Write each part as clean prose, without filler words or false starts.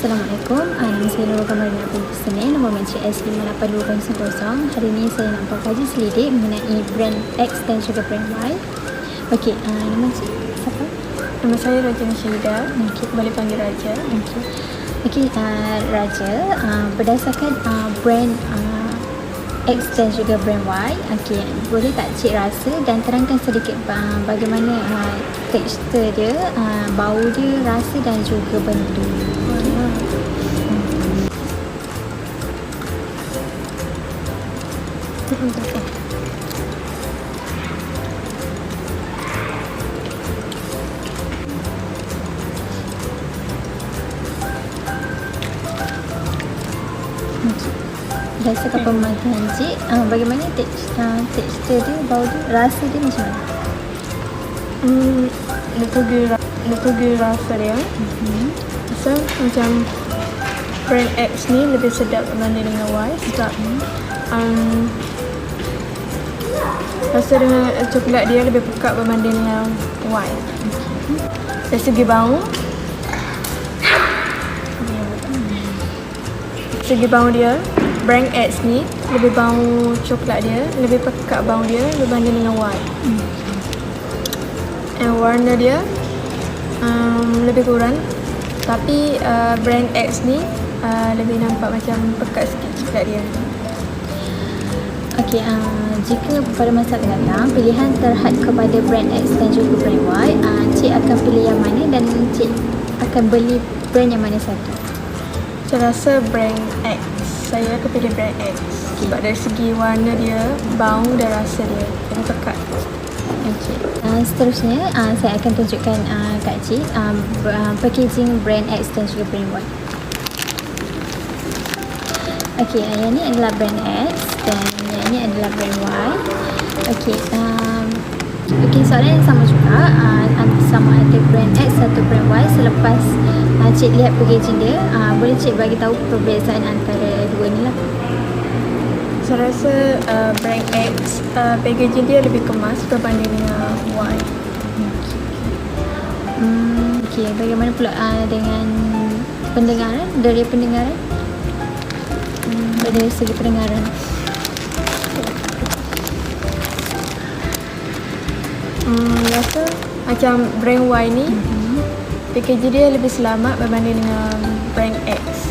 Assalamualaikum, nama saya Nurul Kamarina binti Senin, nombor mencik S582.10. Hari ini saya nak buat kaji selidik mengenai brand X dan juga brand Y. Okey, nama cik siapa? Nama saya Raja Masyida. Okey, Boleh panggil Raja. Okey, Raja, berdasarkan brand X dan juga brand Y, okey, boleh tak cik rasa dan terangkan sedikit bagaimana tekstur dia, bau dia, rasa dan juga bentuk. Berdasarkan pemantauan cik, bagaimana tekstur dia, bau dia, rasa dia macam mana? Lebih rasa dia. Rasa macam brand X ni lebih sedap berbanding dengan Y sebab rasa dengan coklat dia lebih pekat berbanding dengan Y. Dari segi bau dia, brand X ni lebih bau coklat dia, lebih pekat bau dia berbanding dengan Y. And warna dia lebih kurang, tapi brand X ni lebih nampak macam pekat sikit coklat dia. Okey, jika pada masa akan datang pilihan terhad kepada brand X dan juga brand Y, cik akan pilih yang mana dan cik akan beli brand yang mana satu? Saya rasa brand X. Saya akan pilih brand X sebab dari segi warna dia, bau dan rasa dia lebih pekat. Okey. Seterusnya saya akan tunjukkan kat cik packaging brand X dan juga brand Y. Okey, yang ni adalah brand X dan yang ni adalah brand Y. Okey, soalan yang sama juga, sama ada brand X atau brand Y. Selepas cik lihat packaging dia, boleh cik bagi tahu perbezaan antara dua ni lah. Saya rasa brand X packaging dia lebih kemas berbanding dengan Y. Okey, bagaimana pula dengan pendengaran? Dari pendengaran? Dari segi pendengaran. Rasa macam brand Y ni packaging dia lebih selamat berbanding dengan brand X.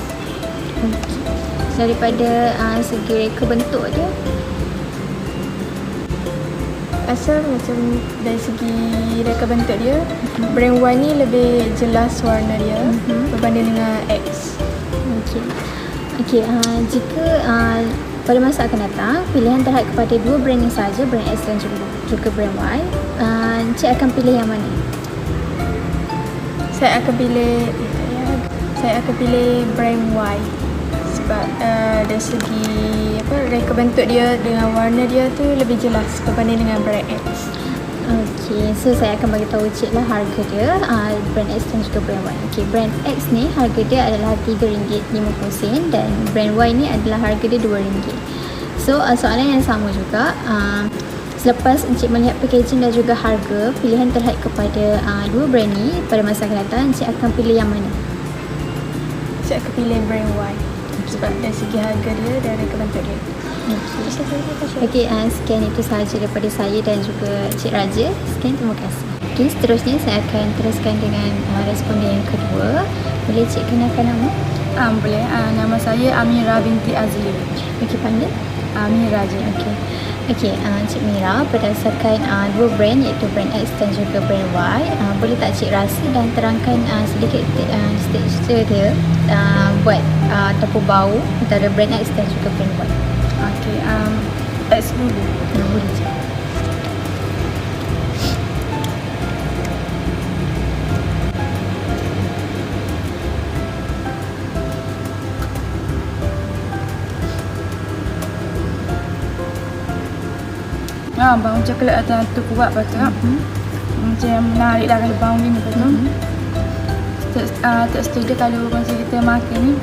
Daripada segi kebentuk dia, rasa macam dari segi kebentuk dia, brand Y ni lebih jelas warna dia berbanding dengan X. Okey, jika pada masa akan datang pilihan terhad kepada dua brand ni sahaja, brand X dan juga brand Y, cik akan pilih yang mana? Saya akan pilih brand Y sebab dari segi reka bentuk dia dengan warna dia tu lebih jelas berbanding dengan brand X. Okey, so saya akan bagi tahu cik lah harga dia, brand X dan juga brand Y. Okey, brand X ni harga dia adalah RM3.50 dan brand Y ni adalah harga dia RM2. So soalan yang sama juga, selepas encik melihat packaging dan juga harga, pilihan terhad kepada dua brand ni pada masa akan datang, encik akan pilih yang mana? Saya akan pilih brand Y sebab dari segi harga dia dan reka bentuk dia. Okey, sekian itu sahaja daripada saya dan juga Cik Raja. Sekian, terima kasih. Okey, seterusnya saya akan teruskan dengan responden yang kedua. Boleh cik kenalkan nama? Boleh. Nama saya Amira binti Azli. Okey, panggil? Amira je. Okey, Cik Mira, berdasarkan dua brand iaitu brand X dan juga brand Y, boleh tak cik rasa dan terangkan sedikit tekstur dia, buat ataupun bau antara brand X dan juga brand Y? Okey, X dulu. Boleh cik. Bau coklat tu kuat betul. Macam menarik darah bau ni betul. Tekstur dia kalau masa kita makan ni,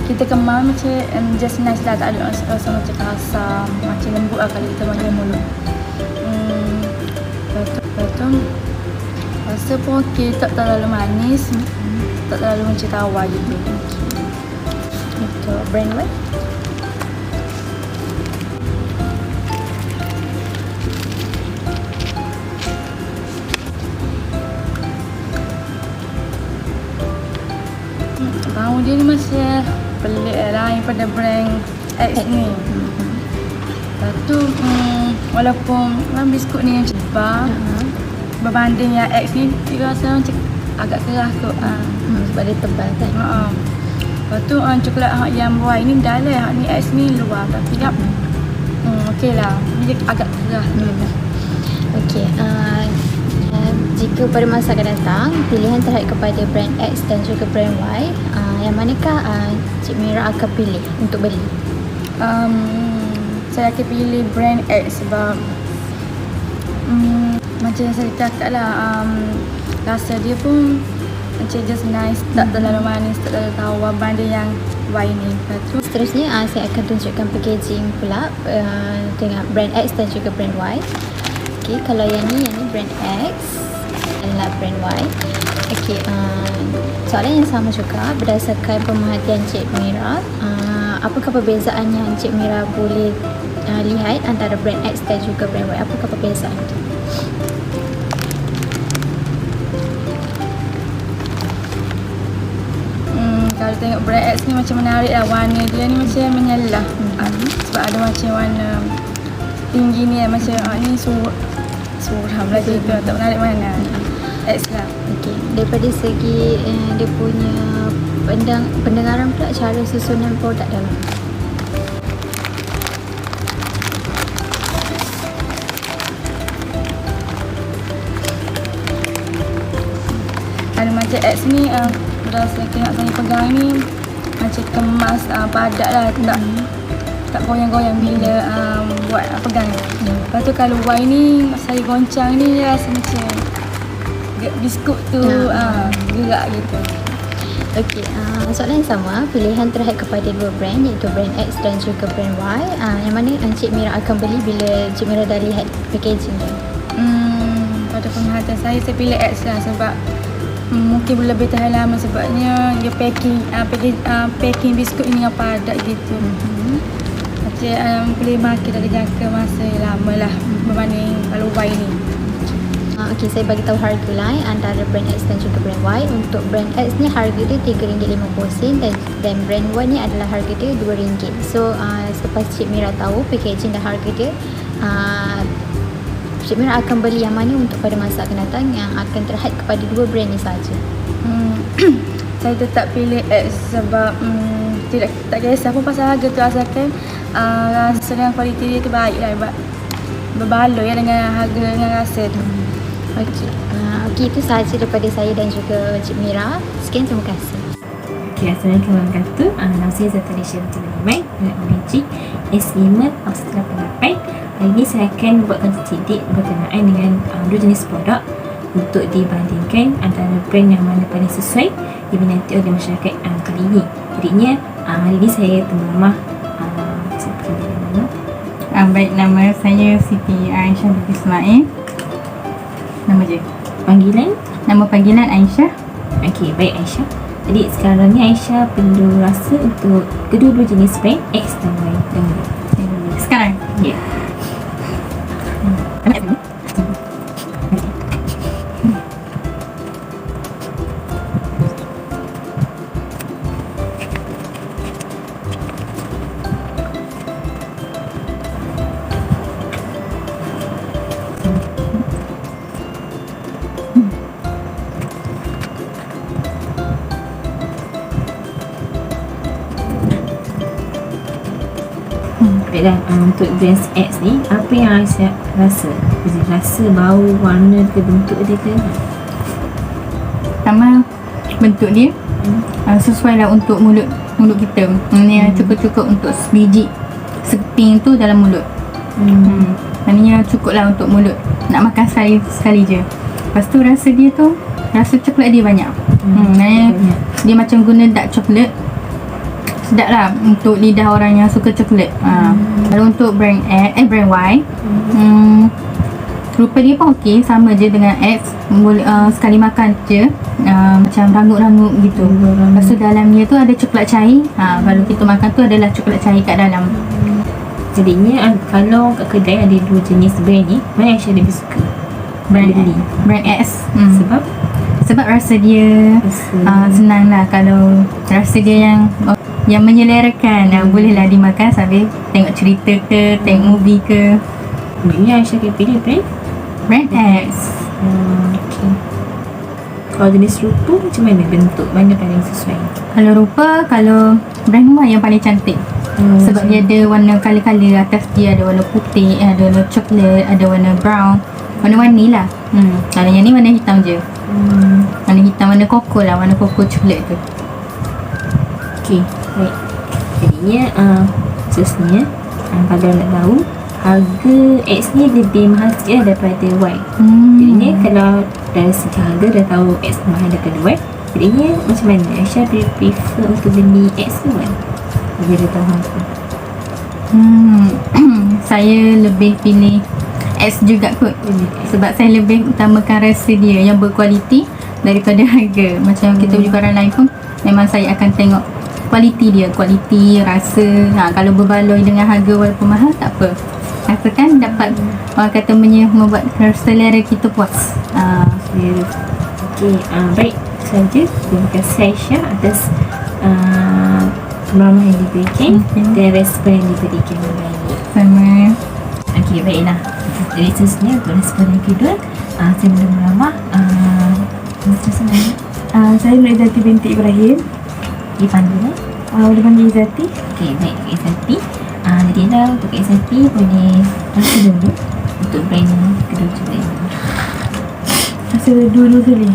kita kemal macam just nice lah, tak ada rasa macam asam, macam lembut lah kalau kita makan mulut. Lepas tu rasa pun okey, tak terlalu manis. Tak terlalu macam tawar gitu. Untuk brand Y. Bau dia ni macam pelik lah daripada brand X ni. Lepas tu walaupun biskut ni yang cepat berbanding yang X ni, dia rasa macam agak keras kot. Sebab dia tebal kan. Lepas tu coklat yang buah ni dalam, ni X ni luar. Tapi dia okey lah, dia agak keras. Okey, jika pada masa akan datang pilihan terhad kepada brand X dan juga brand Y, yang manakah Cik Mira akan pilih untuk beli? Saya akan pilih brand X sebab macam saya cakap lah, rasa dia pun macam just nice, tak terlalu manis, tak terlalu tawar banding yang Y ni. Lepas tu Seterusnya saya akan tunjukkan packaging pula dengan brand X dan juga brand Y. Okey, kalau yang ni brand X adalah brand Y. Okey, soalan yang sama juga berdasarkan pemerhatian Cik Mira, apakah perbezaan yang Cik Mira boleh lihat antara brand X dan juga brand Y? Apakah perbezaan itu? kalau tengok brand X ni macam menarik lah, warna dia ni macam menyelah. Sebab ada macam warna tinggi ni macam ni suram lah gitu, tak menarik mana. X lah. Okey, daripada segi dia punya pendengaran pula, cara susunan produk dalam. Ada macam X ni rasa tengok saya pegang ni macam kemas, padat lah, tak goyang-goyang bila buat pegang ni. Lepas tu kalau Y ni saya goncang ni dia rasa macam biskut tu gerak gitu. Okey, soalan yang sama, pilihan terhad kepada dua brand iaitu brand X dan juga brand Y, yang mana Encik Mira akan beli bila Encik Mira dah lihat packaging dia? Pada penglihatan saya pilih X lah sebab mungkin lebih tahan lama sebabnya dia packing biskut ni dengan padat gitu. Macam boleh makan dari jangka masa yang lama lah berbanding kalau Y ni. Okey, saya bagi tahu harga lain antara brand X dan juga brand Y. Untuk brand X ni harga dia RM3.50 dan brand Y ni adalah harga dia RM2. So selepas Cik Mira tahu packaging dan harga dia, Cik Mira akan beli yang mana untuk pada masa akan datang yang akan terhad kepada dua brand ni saja? Saya tetap pilih X sebab tak kisah pun pasal harga tu, asalkan rasa dan kualiti dia tu baik lah, berbaloi dengan harga dengan rasa tu. Okey, itu sahaja daripada saya dan juga Cik Mira. Sekian, terima kasih. Okay, Assalamualaikum warahmatullahi wabarakatuh. Nama saya Zatarisha Binti Rahman dengan Magic S5 Australia 8. Hari ini saya akan buatkan sedikit berkenaan dengan dua jenis produk untuk dibandingkan antara brand yang mana paling sesuai diminati oleh masyarakat kali ini. Jadinya hari ini saya tengah baik, nama saya Siti Aisyah Binti Ismail. Nama je. panggilan. Nama panggilan Aisyah. Okey, baik Aisyah. Jadi sekarang ni Aisyah perlu rasa untuk kedua-dua jenis brand X dan Y dan Sekarang? ya. Baiklah, untuk brand X ni apa yang Aisyah rasa? Rasa bau, warna ke, bentuk dia ke? Pertama, bentuk dia sesuai lah untuk mulut kita. Maknanya cukup-cukup untuk sebiji sekeping tu dalam mulut. Maknanya cukup lah untuk mulut. Nak makan sekali je. Lepas tu rasa dia tu, rasa coklat dia banyak. Maknanya dia macam guna dark chocolate. Sedap lah untuk lidah orang yang suka coklat. Kalau untuk brand Y, rupa dia pun okey, sama je dengan X. Boleh sekali makan je macam rangup-rangup gitu. Lepas tu dalamnya tu ada coklat cair. Kalau kita makan tu adalah coklat cair kat dalam. Jadinya kalau kat kedai ada dua jenis brand ni, mana yang saya lebih suka? Brand X. Sebab rasa dia senang lah. Kalau rasa dia yang menyelerakan, bolehlah dimakan sambil tengok cerita ke, tengok movie ke. Maknanya Aisyah akan pilih Brand X. Okay. Kalau jenis rupa macam mana bentuk? Mana paling sesuai? Kalau rupa, kalau brand Y yang paling cantik. Sebab dia ada warna colour-colour. Atas dia ada warna putih, ada warna coklat, ada warna brown. Warna-warni lah. Kalau yang ni warna hitam je. Warna hitam, warna koko lah. Warna koko coklat tu. Okay, baik. Jadinya khususnya kalau nak tahu, harga X ni lebih mahal sikit daripada Y. Jadinya kalau dari segi harga dah tahu X mahal daripada Y, jadinya macam mana? Aisyah prefer untuk beli X ke Y? Bila dah tahu harga. Saya lebih pilih X juga kot. Sebab saya lebih utamakan rasa dia yang berkualiti daripada harga. Macam kita beli barang lain pun, memang saya akan tengok kualiti dia, kualiti, rasa. Kalau berbaloi dengan harga walaupun mahal, tak apa. Asalkan dapat orang kata membuat selera kita puas. Okey, baik saja. Terima kasih Aisyah atas pemahaman yang diberikan dan respon yang diberikan. Sama. Okey, baiklah. Jadi seterusnya untuk respon yang kedua, saya mula meramah. Macam mana? Saya Nur Izzati binti Ibrahim. Dipanggil Boleh panggil Izzati. Okey, baik Kak Izzati. Jadi dah untuk Kak Izzati boleh rasa dulu untuk brand kedua juga. Rasa dulu sekali.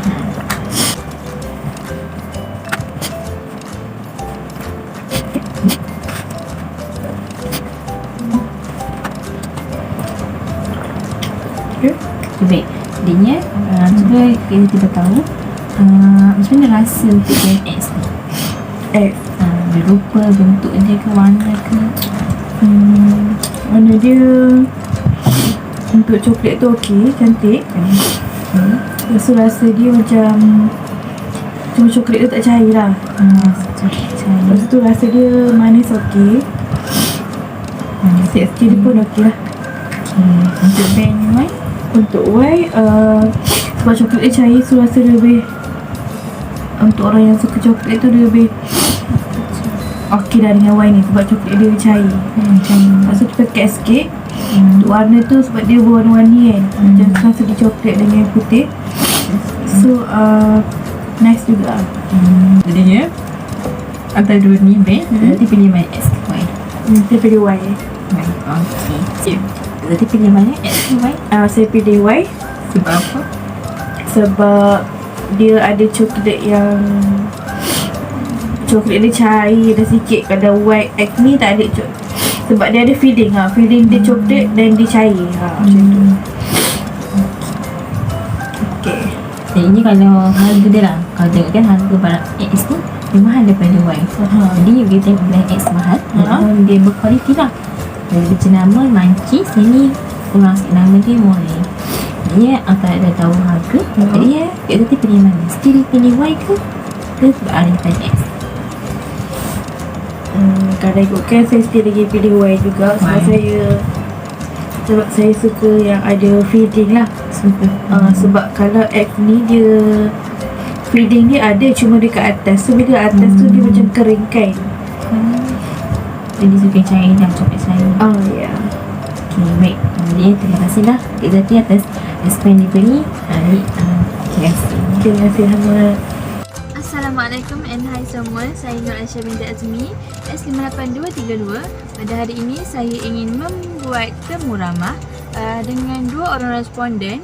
Baik, jadinya cuba kita tiba tahu macam mana rasa untuk brand X ni. Rupa, bentuk dia ke, warna ke? Warna dia untuk coklat tu okey, cantik. Lepas tu rasa dia macam cuma coklat tu tak cair lah. Coklat cair. Lepas tu rasa dia manis okey. Tekstur dia pun okey lah. Untuk brand Y? Untuk Y, sebab coklat dia cair, so rasa dia lebih, untuk orang yang suka coklat tu dia lebih okey dah dengan Y ni, sebab coklat dia cair. Lepas tu kita pakai sikit. Untuk warna tu sebab dia berwarna-warni kan, macam segi coklat dengan putih. So nice juga. Jadinya antara dua ni brand, nanti pilih mana X ke Y? Saya pilih Y. Okey, sip. Nanti pilih mana X ke Y? Saya pilih Y Sebab apa? sebab dia ada coklat yang coklat dia cair dah sikit. Kalau white egg ni tak ada sebab dia ada feeling feeling dia coklat dan dia cair macam tu. Okay. Jadinya kalau harga dia lah, kalau tengok kan harga barang X ni dia mahal daripada Y. Jadi kita tengok brand X mahal, dia berkualiti lah. Dari jenama Mancis ni kurang sikit nama dia Moray. Dia akan ada tahu harga. Jadi kita pilih mana? Still pilih Y ke ada daripada X? Kalau ikutkan saya still lagi pilih Y juga sebab saya suka yang ada feeling lah. Sebab kalau X ni dia feeling dia ada cuma dekat atas. So bila atas tu dia macam kering kan. Jadi suka cair dan coklat cair. Ya. Okay, baik. Jadi terima kasihlah Kak Izzati atas respon yang diberi. Terima kasih. Terima kasih Hamad. Assalamualaikum and hai semua. Saya Nur Aisyah binti Azmi, S58232. Pada hari ini saya ingin membuat temu ramah dengan dua orang responden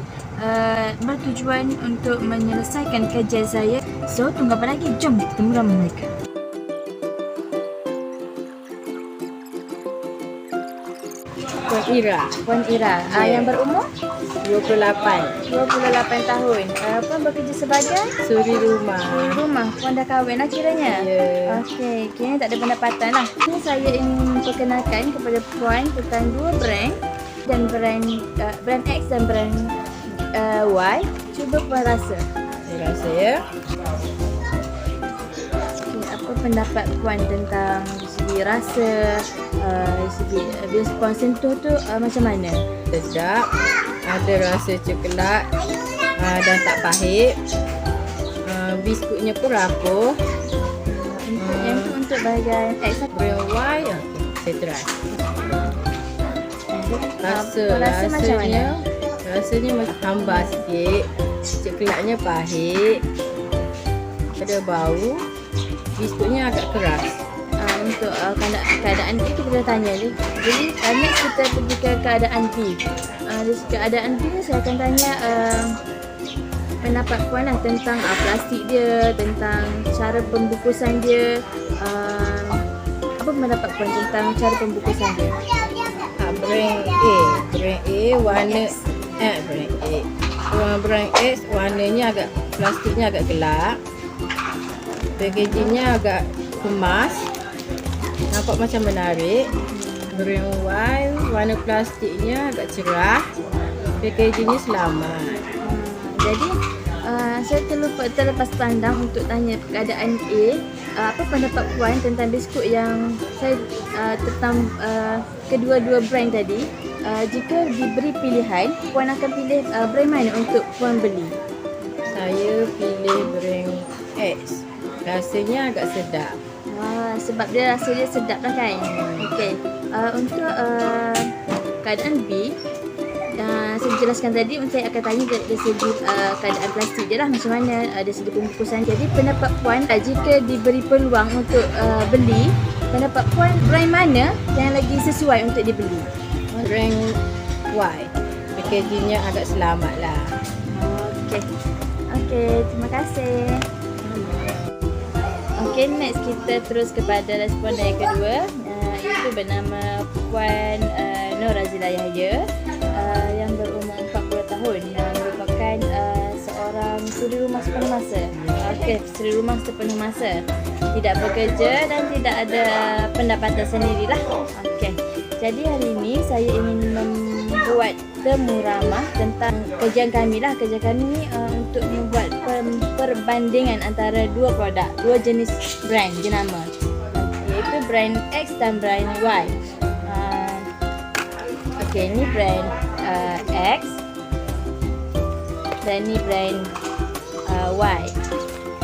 bertujuan untuk menyelesaikan kajian saya. So, tunggu apa lagi? Jom temu ramah mereka. Puan Ira. Yang berumur 28. 28 tahun. Puan bekerja sebagai Suri rumah. rumah. Puan dah kahwin lah kiranya? Ya. Okey, kini tak ada pendapatan lah. Ini saya ingin memperkenalkan kepada Puan tentang dua brand dan brand X dan brand Y. Cuba Puan rasa. Saya rasa ya. Apa pendapat Puan tentang segi rasa, segi bila Puan sentuh tu macam mana? Sedap. Ada rasa coklat dan tak pahit. Biskutnya pun rapuh. Yang tu untuk bahagian X. Brand Y saya try. Rasa macam mana? Rasanya macam hambar sikit. Coklatnya pahit. Ada bau. Biskutnya agak keras. Untuk keadaan B kita dah tanya ni. Jadi next kita pergi ke keadaan B. Dari keadaan B ni saya akan tanya pendapat Puan lah tentang plastik dia, tentang cara pembungkusan dia. Apa pendapat Puan tentang cara pembungkusan dia? Brand A warna brand X warnanya agak, plastiknya agak gelap. Packagingnya agak kemas. Nampak macam menarik. Brand Y warna plastiknya agak cerah. Packagingnya selamat. Jadi saya terlepas pandang untuk tanya keadaan A. Apa pendapat Puan tentang biskut yang saya tentang kedua-dua brand tadi? Jika diberi pilihan, Puan akan pilih brand mana untuk Puan beli? Saya pilih brand X. Rasanya agak sedap. Sebab dia rasa dia sedap lah kan. Okey. Untuk keadaan B, saya jelaskan tadi, saya akan tanya dari segi keadaan plastik dia lah macam mana, dari segi pembungkusan. Jadi pendapat Puan, jika diberi peluang untuk beli, pendapat Puan brand mana yang lagi sesuai untuk dibeli? Brand Y. Packagingnya agak selamat lah. Okey, terima kasih. Okey, next kita terus kepada responden yang kedua, iaitu bernama Puan Nur Razila Yahya, yang berumur 40 tahun, yang merupakan seorang suri rumah sepenuh masa. Okey, suri rumah sepenuh masa, tidak bekerja dan tidak ada pendapatan sendirilah. Okey, jadi hari ini saya ingin membuat temu ramah tentang kerjaan kami lah. Kerja kami ni untuk membuat perbandingan antara dua produk, dua jenis brand jenama, iaitu brand X dan brand Y. Okey, ni brand X dan ni brand Y.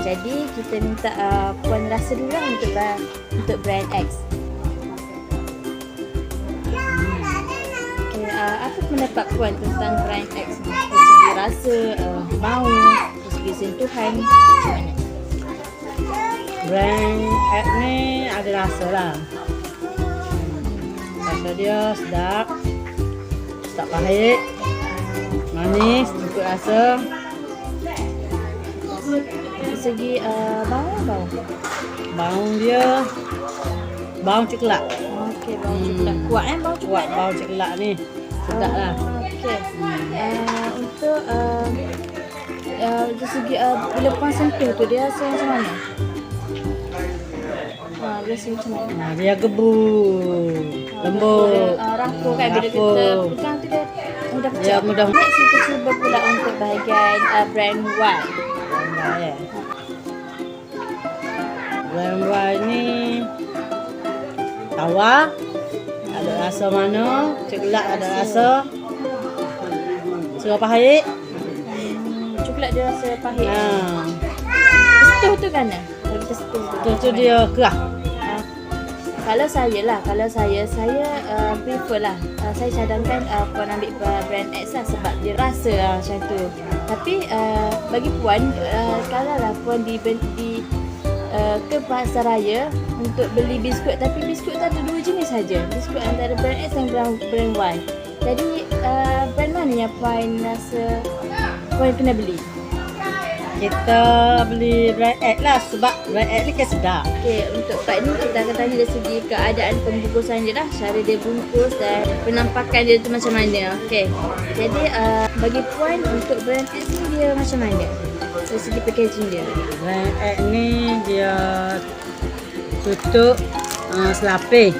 Jadi kita minta Puan rasa dulu lah untuk brand X. Okay, apa pendapat Puan tentang brand X ni? Dari segi rasa, bau, dari segi sentuhan, macam mana? Brand X ni ada rasa lah. Rasa dia sedap. Tak pahit. Manis, cukup rasa. Dari segi bau. Bau dia bau coklat. Okey, bau coklat. Kuat bau Kuat coklat. bau coklat ni. Sedap lah. Okey. Untuk dari segi bila Puan sentuh tu dia rasa macam mana? Rasa macam mana? Dia gebu. Lembut. Rapuh kan bila kita Rapuh. pegang tu dia mudah pecah. Ya, mudah. Next kita cuba pula untuk bahagian brand Y. Brand Y ni tawar. Ada rasa mana? Coklat ada rasa. Serap pahit. Coklat dia rasa pahit. Ha. Setuh tu kan? Kalau kita setuh Tu dia kerah. Kalau saya prefer lah. Saya cadangkan Puan ambil brand X lah sebab dia rasa macam tu. Tapi bagi Puan, kalau lah Puan ke pasar raya untuk beli biskut, tapi biskut tu ada dua jenis saja. Biskut antara brand X dan brand Y. Jadi brand mana yang Puan rasa Puan kena beli? Kita beli brand X lah sebab brand X ni kan sedap. Okey, untuk part ni kita akan tanya dari segi keadaan pembungkusan dia lah, cara dia bungkus dan penampakan dia tu macam mana. Okey. Jadi bagi Puan untuk brand X ni dia macam mana? Dari segi packaging dia. Brand X ni dia tutup selapis.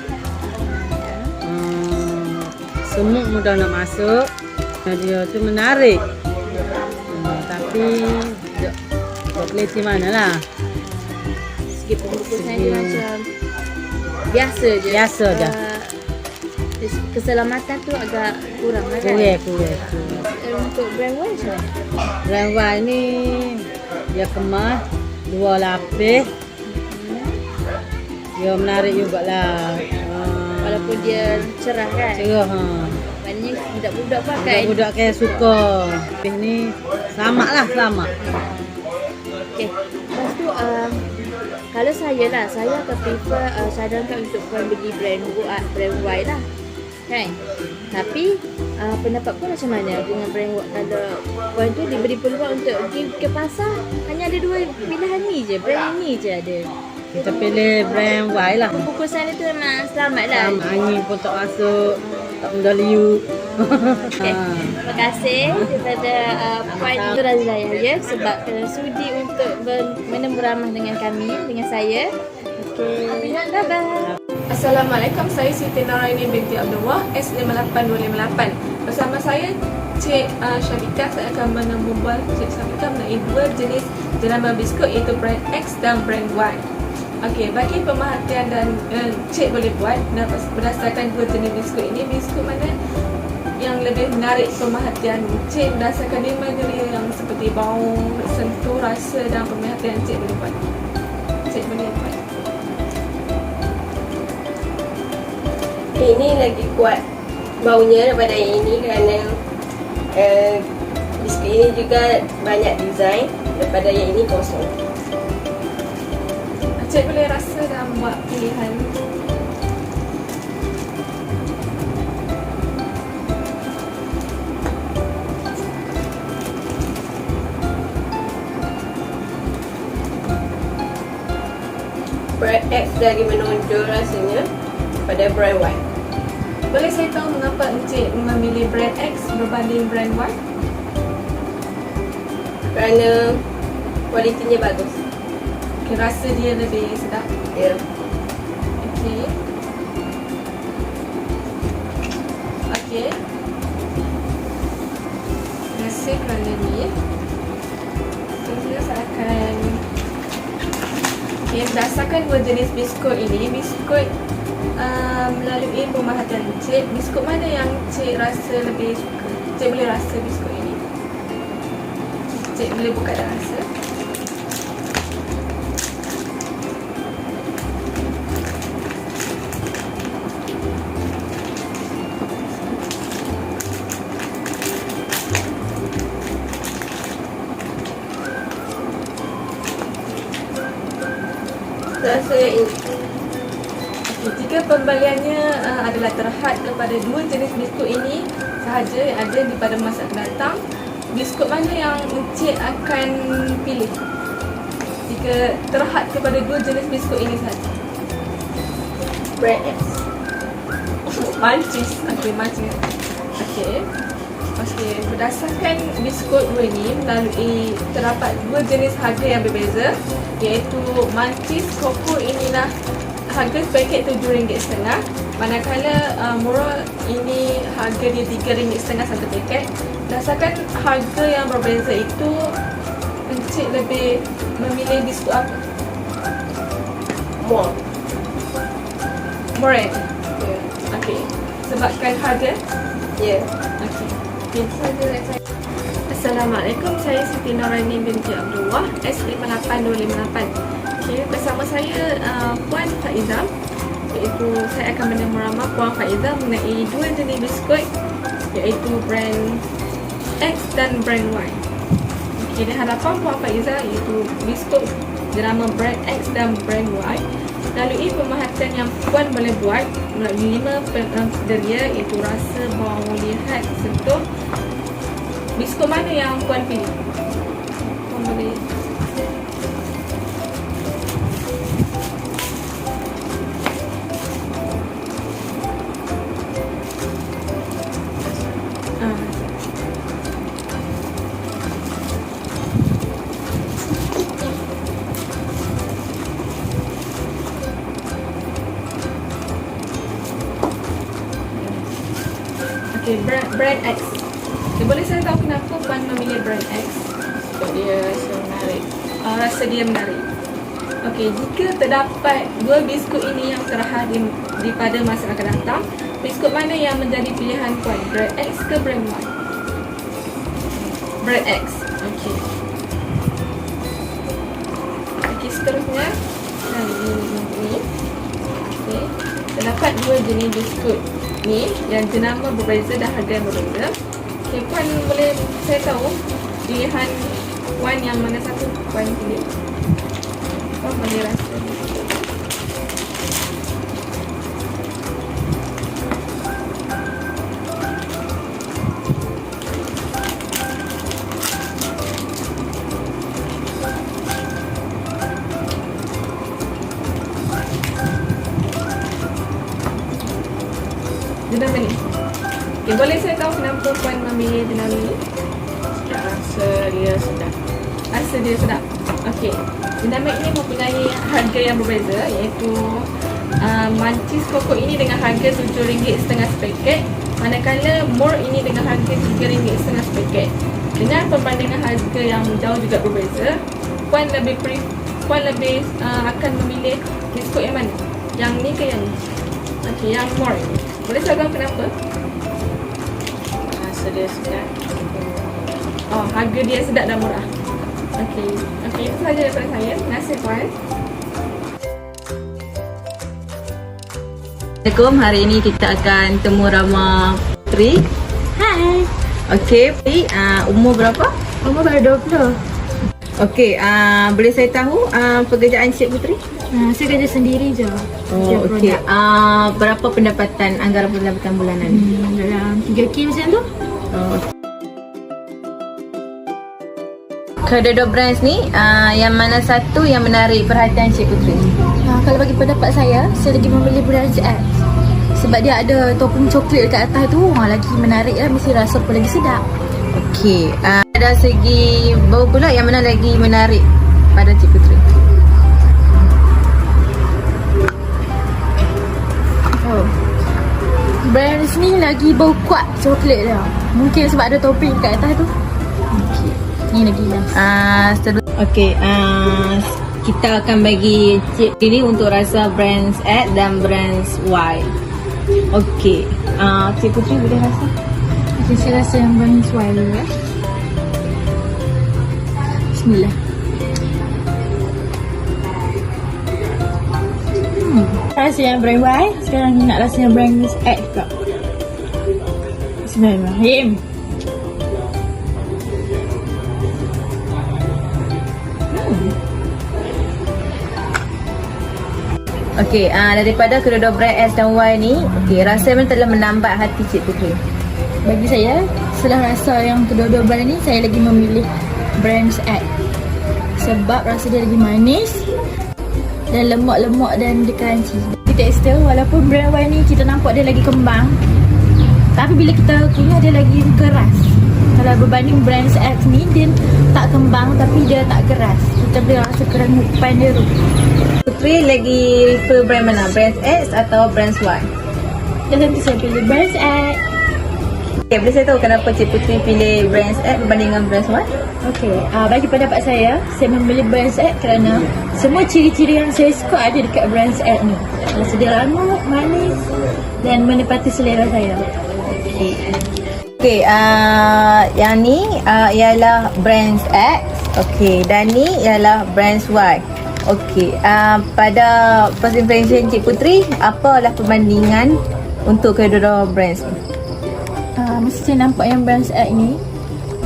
semut mudah nak masuk. Dia tu menarik. Tapi buat kualiti mana lah. Segi pembungkusan dia macam biasa je. Biasa je. Keselamatan tu agak kurang lah kan. Kurang. Untuk brand Y macam mana? Brand Y ni dia kemas 2 lapis. Dia menarik jugalah. Walaupun dia cerah kan. Cerah. Maknanya budak-budak pakai. Budak-budak kayak suka. Lapis ni selamat lah, selamat. Okey. Lepas tu kalau saya lah, saya akan prefer sarankan untuk korang beli brand Y lah. Kan? Tapi pendapat pun macam mana dengan brand Y? Kalau korang tu diberi peluang untuk pergi ke pasar, hanya ada 2 pilihan ni je, brand ni je ada. Kita pilih brand Y lah. Bungkusan dia tu memang selamat lah. Angin pun tak masuk, tak mudah liuk. Okay. Terima kasih daripada Puan Razilaya ya, sebab sudi untuk menemu ramah dengan kami, dengan saya. Okay. Bye-bye. Assalamualaikum, saya Siti Naraini binti Abdullah, S58258. Bersama saya Cik Syabika, saya akan membual Cik Syabika mengenai 2 jenis jenama biskut, iaitu brand X dan brand Y. Okey, bagi pemerhatian dan Cik boleh buat berdasarkan 2 jenis biskut ini, biskut mana yang lebih menarik pemerhatian Cik berdasarkan 5 dia yang seperti bau, sentuh, rasa dan pemerhatian Cik boleh buat. Cik boleh buat. Ini lagi kuat baunya daripada yang ini kerana biskut ini juga banyak design, daripada yang ini kosong. Cik boleh rasa dan buat pilihan. Brand X lagi menonjol rasanya pada brand Y. Boleh saya tahu mengapa Encik memilih brand X berbanding brand Y? Kerana kualitinya bagus. Okay, rasa dia lebih sedap. Ya. Okey. Okey. Terima kasih kerana ni. Seterusnya saya akan berdasarkan 2 jenis biskut ini, biskut melalui pemerhatian Cik, biskut mana yang Cik rasa lebih suka? Cik boleh rasa biskut ini. Cik boleh buka dan rasa. Rasa ini. Jika pembeliannya adalah terhad kepada 2 jenis biskut ini sahaja yang ada di pada masa akan datang, biskut mana yang Encik akan pilih? Jika terhad kepada 2 jenis biskut ini sahaja. Brand X. Mancis. Okey, mancis. Okey. Okey, berdasarkan biskut 2 ini melalui terdapat 2 jenis harga yang berbeza, iaitu mancis koko inilah harga paket RM7.5, manakala murah ini harga dia RM3.5 satu paket. Berdasarkan harga yang berbeza itu, Encik lebih memilih biskut apa? More. Okey. Sebabkan harga? Ya. Okey. Assalamualaikum, saya Siti Naraini binti Abdullah, S58258. Okay, bersama saya Puan Faizah, iaitu saya akan menemu ramah Puan Faizah mengenai 2 jenis biskut, iaitu brand X dan brand Y. Okay, di hadapan Puan Faizah iaitu biskut jenama brand X dan brand Y. Melalui pemerhatian yang Puan boleh buat melalui 5 kriteria, iaitu rasa, bau, lihat, sentuh, biskut mana yang Puan pilih? Puan boleh Okay, brand X. Okay, boleh saya tahu kenapa Puan memilih brand X? Sebab dia rasa menarik. Rasa dia menarik. Okey, jika terdapat dua biskut ini yang terhadir di pada masa akan datang, biskut mana yang menjadi pilihan Puan? Brand X ke brand Y? Brand X. Okey. Okey, seterusnya ini. Okey. Terdapat dua jenis biskut ni yang jenama berbeza dan harga yang berbeza. Okey, Puan boleh saya tahu pilihan Puan yang mana satu Puan pilih? Puan boleh rasa. Jenama ni. Okay, boleh saya tahu kenapa Puan memilih jenama ni? Rasa dia sedap. Rasa dia sedap. Okey. Jenama ini mempunyai harga yang berbeza, iaitu mancis kokok ini dengan harga RM7.50 sepaket, manakala mur ini dengan harga RM3.50 sepaket. Dengan perbandingan harga yang jauh juga berbeza, Puan lebih akan memilih biskut yang mana? Yang ni ke yang ni? Okey, yang mur ini. Boleh saya tahu kenapa? Rasa dia sedap. Oh, harga dia sedap dan murah. Okey. Okey, itu sahaja daripada saya. Terima kasih, Puan. Assalamualaikum. Hari ini kita akan temu Rama Putri. Hai. Okey, Putri, umur berapa? Umur baru 20. Okey, boleh saya tahu pekerjaan Cik Putri? Saya kerja sendiri je. Oh, okey. Berapa pendapatan, anggaran pendapatan bulanan? Dalam 3K macam tu. Oh. Kedua-dua brands ni, yang mana satu yang menarik perhatian Cik Putri? Kalau bagi pendapat saya lagi memilih brand X. Sebab dia ada topping coklat dekat atas tu, lagi menarik lah, mesti rasa pun lagi sedap. Okey, dari segi bau pula, yang mana lagi menarik pada Cik Putri? Brand ni lagi bau kuat coklat dia. Mungkin sebab ada topping kat atas tu. Okey. Ni lagi last. Okey, kita akan bagi Cik ini untuk rasa brands X dan brands Y. Okey, Cik Putri boleh rasa? Okay, saya rasa yang brand Y dulu ya. Bismillah. Rasa yang brand Y. Sekarang ni nak rasa yang brand X pula. Bismillahirrahmanirrahim. Okey, daripada kedua-dua brand S dan Y ni, okey, rasa mana telah menambat hati Cik Putri? Bagi saya, setelah rasa yang kedua-dua brand ni, saya lagi memilih brand X. Sebab rasa dia lagi manis dan lemak-lemak dan dia crunchy. Di tekstur, walaupun brand Y ni kita nampak dia lagi kembang, tapi bila kita kunyah dia lagi keras. Kalau berbanding brand X ni, dia tak kembang tapi dia tak keras. Kita boleh rasa kerengupan dia tu. Putri lagi prefer brand mana? Brand X atau brand Y? Dan tentu saya pilih brand X. Okay, boleh saya tahu kenapa Cik Putri pilih brand X berbanding dengan brand Y? Okey, bagi pendapat saya memilih brand X kerana semua ciri-ciri yang saya suka ada dekat brand X ni. Rasa dia lama, manis dan menepati selera saya. Okey, yang ni ialah brand X. Okey, dan ni ialah brand Y. Okey, pada first impression Cik Putri, apalah perbandingan untuk kedua-dua brands ni? Masa saya nampak yang brand X ni,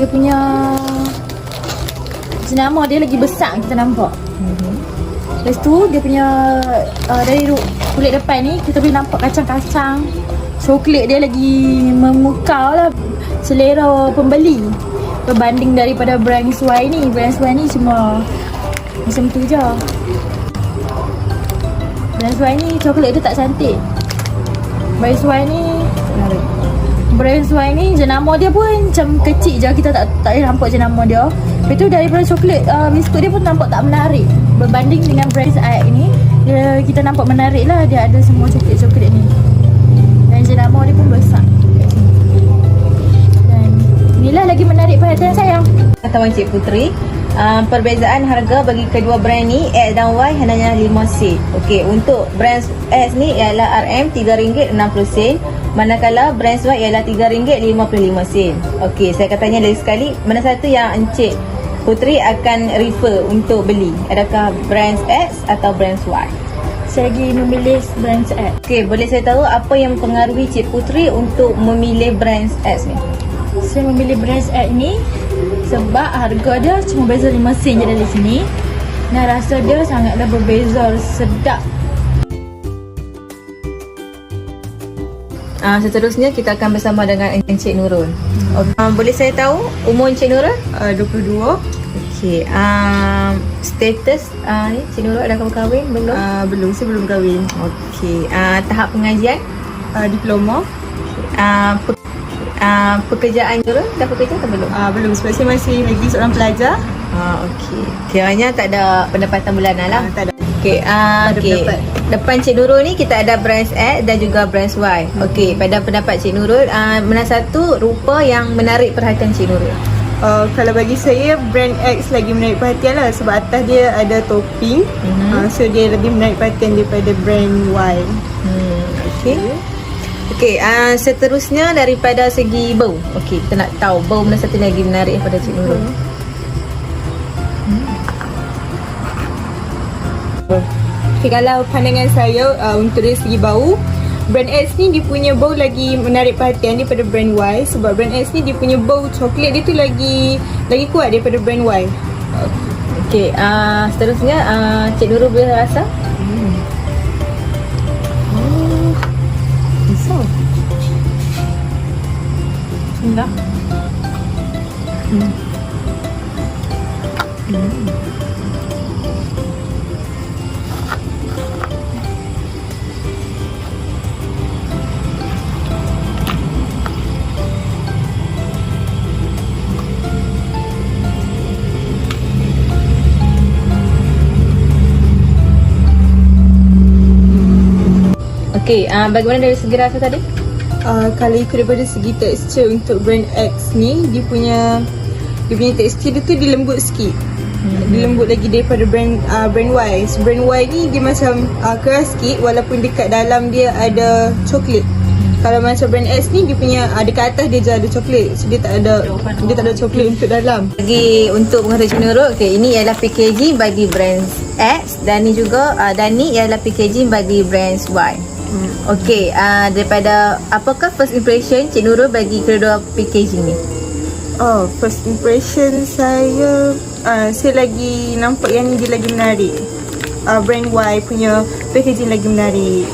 dia punya jenama dia lagi besar kita nampak. Lepas tu dia punya dari kulit depan ni kita boleh nampak kacang-kacang. Coklat dia lagi memukau lah selera pembeli berbanding daripada brand Y ni. Brand Y ni cuma macam tu je. Brand Y ni coklat dia tak cantik. Brand Y ni Brand Y ni jenama dia pun macam kecil je, kita tak boleh nampak jenama dia. Lepas tu daripada coklat biskut dia pun nampak tak menarik. Berbanding dengan brand X ni, kita nampak menarik lah, dia ada semua coklat-coklat ni. Dan jenama dia pun besar. lah lagi menarik perhatian saya. Pengetahuan Cik Puteri, perbezaan harga bagi kedua brand ni X dan Y hanya 5 sen. Okey, untuk brand X ni ialah RM RM3.60, manakala brand Y ialah RM3.55. Okey, saya akan tanya lagi sekali, mana satu yang Encik Puteri akan refer untuk beli? Adakah brand X atau brand Y? Saya lagi memilih brand X. Okey, boleh saya tahu apa yang mempengaruhi Cik Puteri untuk memilih brand X ni? Saya memilih brand X ni sebab harga dia cuma beza 5 sen je dari sini. Dan rasa dia sangatlah berbeza, sedap. Seterusnya kita akan bersama dengan Encik Nurul. Boleh saya tahu umur Encik Nurul? 22. Okey, status ni Cik Nurul dah kahwin belum? Belum, saya belum kahwin. Okey, tahap pengajian? Diploma. Pekerjaan Nurul dah bekerja atau belum? Belum, sebab saya masih lagi seorang pelajar. Okey. Kiranya tak ada pendapatan bulanan lah. Tak ada. Okey, okey. Depan Cik Nurul ni kita ada brand X dan juga brand Y. Okey, pada pendapat Cik Nurul, mana satu rupa yang menarik perhatian Cik Nurul? Kalau bagi saya, brand X lagi menarik perhatian lah sebab atas dia ada topping. So dia lebih menarik perhatian daripada brand Y. Okey. Okey, seterusnya daripada segi bau. Okey, kita nak tahu bau mana satu lagi menarik pada Cik Nurul. Okay, kalau pandangan saya untuk dari segi bau, brand X ni dia punya bau lagi menarik perhatian daripada brand Y sebab brand X ni dia punya bau coklat dia tu lagi kuat daripada brand Y. Okey, seterusnya Cik Nurul boleh rasa? Risau. Bismillah. Okey, bagaimana dari segi rasa tadi? Kalau ikut daripada segi tekstur untuk brand X ni, dia punya tekstur dia tu dia lembut sikit. Dia lembut lagi daripada brand Y. So, brand Y ni dia macam keras sikit walaupun dekat dalam dia ada coklat. Kalau macam brand X ni dia punya dekat atas dia je ada coklat. So dia tak ada coklat untuk dalam. Bagi untuk mengetahui Cik Nurul, okey, ini ialah packaging bagi brand X dan ni juga dan ni ialah packaging bagi brand Y. Okey, daripada apakah first impression Cik Nurul bagi kedua packaging ni? First impression saya lagi nampak yang ni dia lagi menarik. Brand Y punya packaging lagi menarik.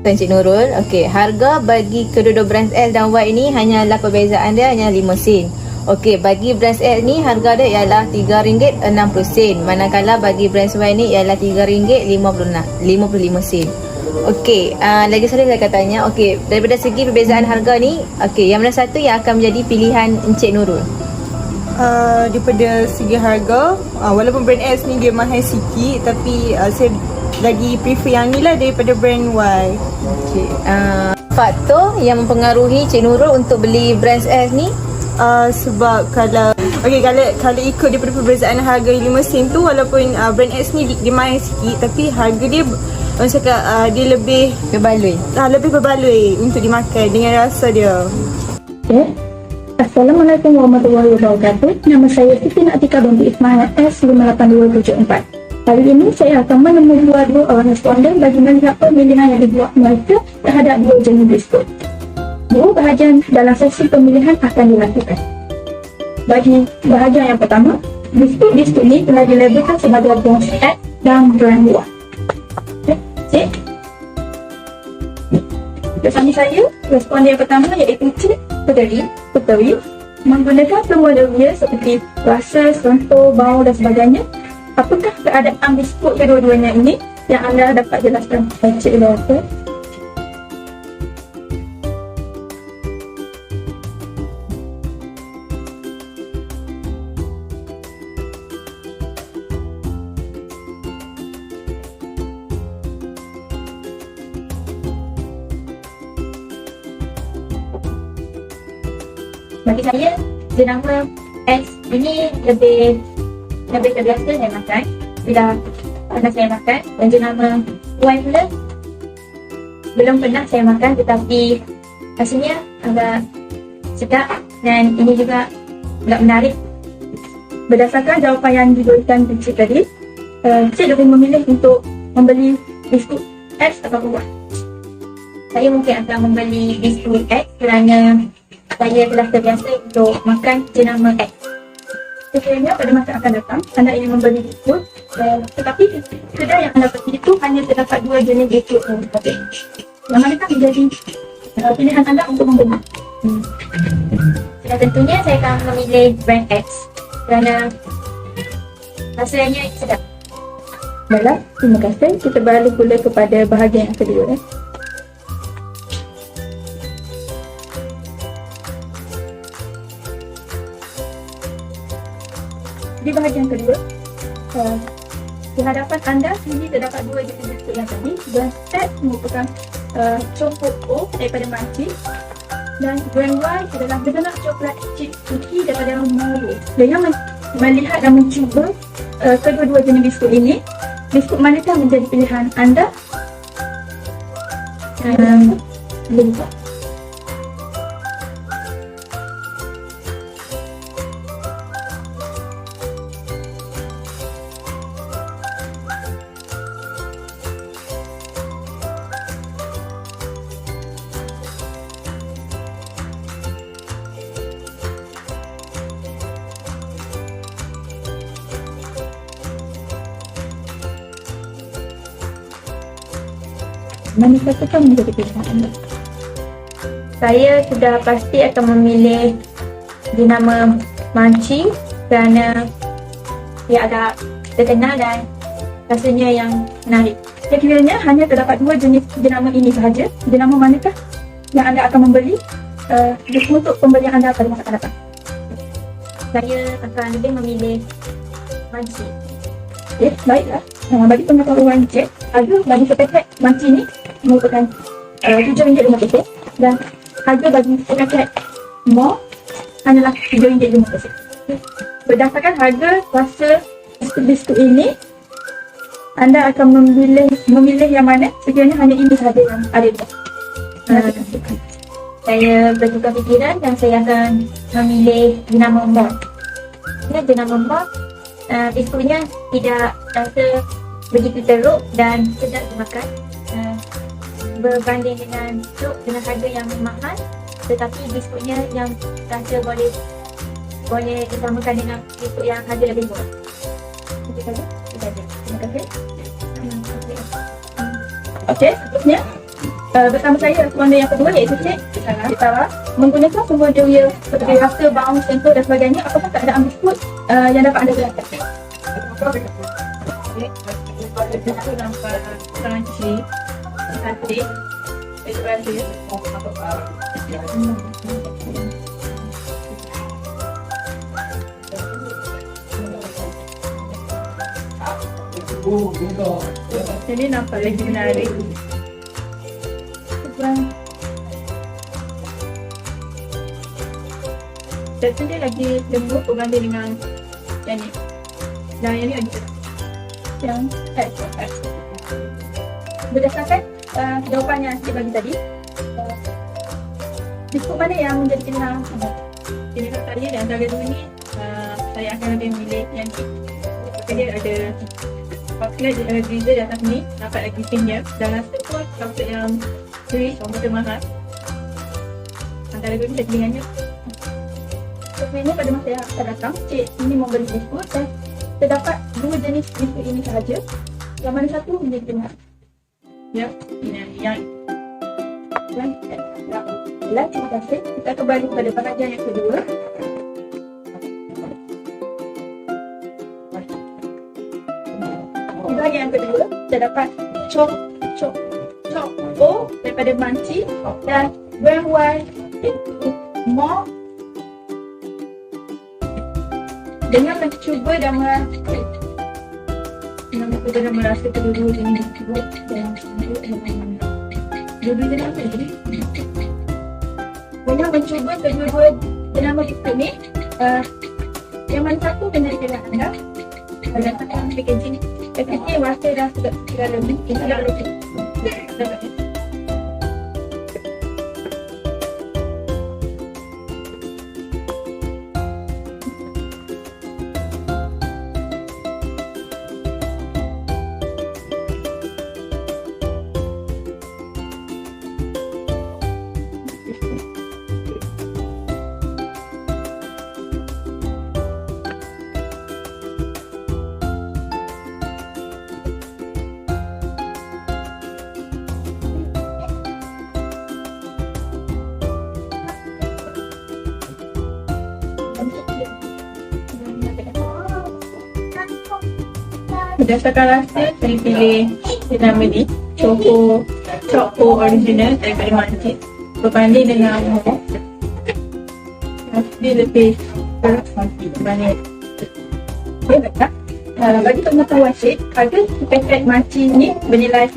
Dan Cik Nurul, okey, harga bagi kedua-dua brand X dan Y ini hanyalah perbezaan dia hanya 5 sen. Okey, bagi brand X ni harga dia ialah RM3.60, manakala bagi brand Y ni ialah RM3.55. Okey, lagi sekali saya akan tanya, okey, daripada segi perbezaan harga ni, okey, yang mana satu yang akan menjadi pilihan Encik Nurul? Daripada segi harga, walaupun brand X ni dia mahal sikit, tapi saya lagi prefer yang ni lah daripada brand Y. Okey, faktor yang mempengaruhi Cik Nurul untuk beli brand X ni? Sebab kalau ikut daripada perbezaan harga 5 sen tu, walaupun brand X ni dia mahal sikit, tapi harga dia orang cakap dia lebih berbaloi untuk dimakan dengan rasa dia. Assalamualaikum warahmatullahi wabarakatuh. Nama saya Siti Natika binti Ismail S58274. Hari ini saya akan menemui dua orang responden bagi melihat pemilihan yang dibuat mereka terhadap dua jenis biskut. Dua bahagian dalam sesi pemilihan akan dilakukan. Bagi bahagian yang pertama, biskut ini telah dilabelkan sebagai brand X dan brand Y. Cik, bersama saya, responden yang pertama iaitu Cik Puteri menggunakan semua daya seperti rasa, sentuh, bau dan sebagainya. Apakah keadaan biskut kedua-duanya ini yang anda dapat jelaskan? Cik Lawata. Bagi saya jenama X ini lebih terbiasa saya makan bila pernah saya makan, dan jenama Y pula belum pernah saya makan tetapi rasanya agak sedap dan ini juga agak menarik. Berdasarkan jawapan yang diberikan Cik tadi, Cik lebih memilih untuk membeli biskut X atau Y. Saya mungkin akan membeli biskut X kerana saya telah terbiasa untuk makan jenama X. Sekiranya pada masa akan datang anda ingin membeli biskut, tetapi kedai yang anda pergi itu hanya terdapat 2 jenis biskut sahaja. Yang manakah menjadi pilihan anda untuk membeli? Sudah tentunya saya akan memilih brand X kerana rasanya sedap. Baiklah, terima kasih. Kita beralih pula kepada bahagian yang kedua. Di bahagian kedua, di hadapan anda ini terdapat 2 jenis biskut yang tadi. Brand X merupakan Choco O daripada Manci, dan brand Y adalah benar coklat chip cookie daripada Moro. Dengan melihat dan mencuba kedua-dua jenis biskut ini, biskut manakah menjadi pilihan anda? Boleh buka. Manakah menjadi pilihan anda? Saya sudah pasti akan memilih jenama Manci kerana ia agak terkenal dan rasanya yang menarik. Sekiranya hanya terdapat 2 jenis jenama ini sahaja, jenama manakah yang anda akan membeli untuk pembelian anda pada masa akan datang? Saya akan lebih memilih Manci. Okay, baiklah. Bagi pengetahuan Cik, harga bagi sepaket Manci ini merupakan RM7.50 dan harga bagi sepaket More hanyalah RM3.50. Berdasarkan harga rasa biskut ini, anda akan memilih yang mana sekiranya hanya ini sahaja yang ada. Saya bertukar fikiran dan saya akan memilih jenama More. Jenama More, biskutnya tidak rasa begitu teruk dan sedap dimakan. Berbanding dengan cuk dengan harga yang mahal, tetapi biskutnya yang rasa boleh disamakan dengan biskut yang harga lebih murah. Itu saja. Terima kasih. Okey, seterusnya bersama saya responden yang kedua iaitu Cik Sarah. Menggunakan semua dia seperti rasa, bau, sentuh dan sebagainya, apakah keadaan biskut yang dapat anda jelaskan? Itu nampak crunchy, cantik, itu rasa. Ini nampak lagi menarik. Tekstur dia lagi lembut berbanding dengan yang ni. Dan yang ni lagi sedap. Yang X. Berdasarkan jawapan yang Cik bagi tadi, biskut mana yang menjadi pilihan anda? Pilihan saya dan antara dua ni, saya akan lebih memilih yang ni. Sebab dia ada chocolate drizzle di atas ni, nampak lagi premium. Dan rasa pun chocolate yang rich, orang kata mahal. Antara dua ni saya pilihannya. Sebenarnya pada masa yang akan datang, Cik ini membeli biskut dan terdapat 2 jenis biskut ini sahaja. Yang mana satu menjadi pilihan? Ya, yang Baiklah, terima kasih. Kita kembali pada bahagian yang kedua. Di bahagian yang kedua, terdapat Choco O daripada Manci dan brand Y More. Dengan mencuba dan merasa kedua-dua jenis biskut dan dua-dua jenis apa jadi? Dengan mencuba kedua-dua jenama biskut ni, Yang mana satu menjadi pilihan anda berdasarkan packaging. Packaging warna dah sudah lebih, kita dah lebih. Berdasarkan rasa, saya pilih nama ni Choco original daripada Mancis. Berbanding dengan dia lebih berbanding. Ya tak? Bagi pengetahuan Cik, harga paket Mancis ni bernilai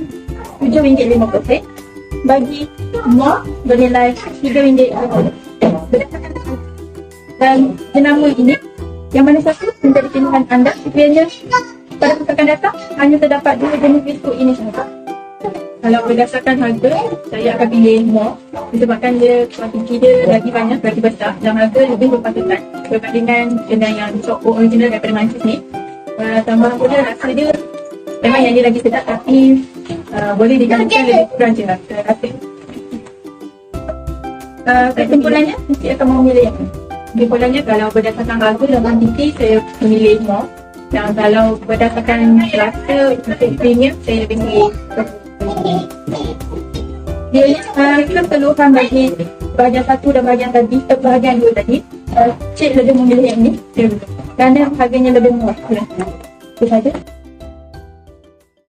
RM7.50. Bagi Muak bernilai RM3.50. Dan jenama ini, yang mana satu menjadi pilihan anda. Sekiranya pada akan datang hanya terdapat 2 jenis biskut ini sahaja. Kalau berdasarkan harga, saya akan pilih Muak disebabkan dia kuantiti dia lagi banyak, lagi besar dan harga lebih berpatutan berbandingkan dengan yang Choco original daripada Mancis ni. Tambah pula rasa dia memang yang dia lagi sedap, tapi boleh digantungkan lebih kurang je lah rasa. Kesimpulannya, saya akan memilih yang ni. Kesimpulannya, kalau berdasarkan harga dan kuantiti, saya memilih Muak. Dan kalau berdasarkan rasa premium, saya lebih pilih dia ni keseluruhan bagi bahagian satu dan bahagian tadi, bahagian dua tadi, Cik lebih memilih yang ni kerana harganya lebih murah. Itu saja.